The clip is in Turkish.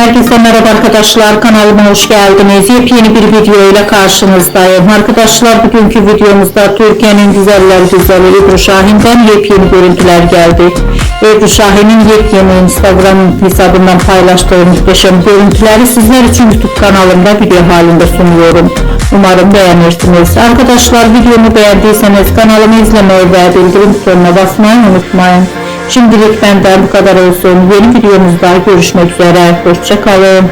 Herkese merhaba arkadaşlar, kanalıma hoş geldiniz. Yepyeni bir video ile karşınızdayım. Arkadaşlar, bugünkü videomuzda Türkiye'nin güzeller güzeli Ebru Şahin'den yepyeni görüntüler geldi. Ebru Şahin'in yepyeni Instagram hesabından paylaştığı muhteşem görüntüleri sizler için YouTube kanalımda video halinde sunuyorum. Umarım beğenirsiniz. Arkadaşlar, videomu beğendiyseniz kanalımı izlemeyi ve bildirim butonuna basmayı unutmayın. Şimdilik benden bu kadar olsun. Yeni videomuzda görüşmek üzere. Hoşça kalın.